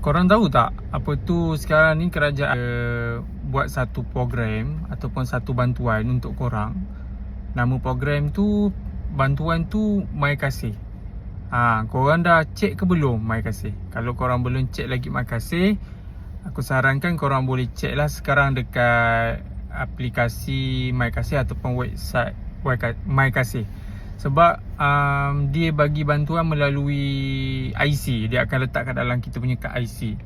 Korang tahu tak apa tu sekarang ni kerajaan buat satu program ataupun satu bantuan untuk korang. Nama program tu, bantuan tu My Kasih. Korang dah check ke belum My Kasih? Kalau korang belum check lagi My Kasih, aku sarankan korang boleh check lah sekarang dekat aplikasi My Kasih ataupun website My Kasih. Sebab dia bagi bantuan melalui IC. Dia akan letak kat dalam kita punya kad IC.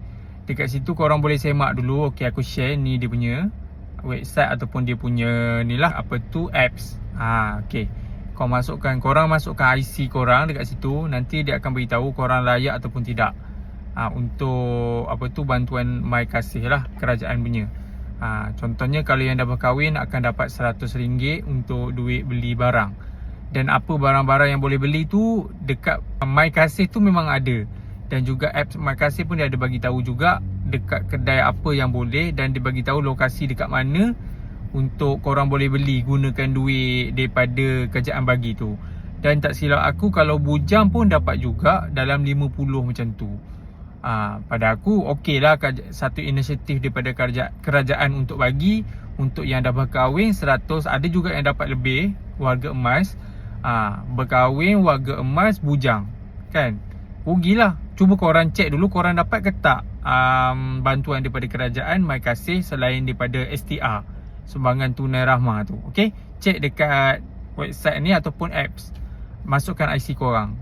Dekat situ korang boleh semak dulu. Okay, aku share ni dia punya website ataupun dia punya ni lah, apa tu, apps. Okay, korang masukkan IC korang dekat situ. Nanti dia akan beritahu korang layak ataupun tidak untuk apa tu bantuan My Kasih lah, kerajaan punya. Contohnya kalau yang dah berkahwin akan dapat RM100 untuk duit beli barang. Dan apa barang-barang yang boleh beli tu dekat My Kasih tu memang ada. Dan juga apps My Kasih pun dia ada bagi tahu juga dekat kedai apa yang boleh, dan dia bagi tahu lokasi dekat mana untuk korang boleh beli gunakan duit daripada kerajaan bagi tu. Dan tak silap aku, kalau bujang pun dapat juga dalam 50 macam tu. Pada aku okey lah, satu inisiatif daripada kerajaan untuk bagi untuk yang dah berkahwin 100. Ada juga yang dapat lebih, warga emas. Berkahwin, warga emas, bujang, kan? Rugilah. Cuba korang check dulu korang dapat ke tak bantuan daripada kerajaan My Kasih selain daripada STR, sumbangan tunai rahmah tu. Okay, check dekat website ni ataupun apps. Masukkan IC korang.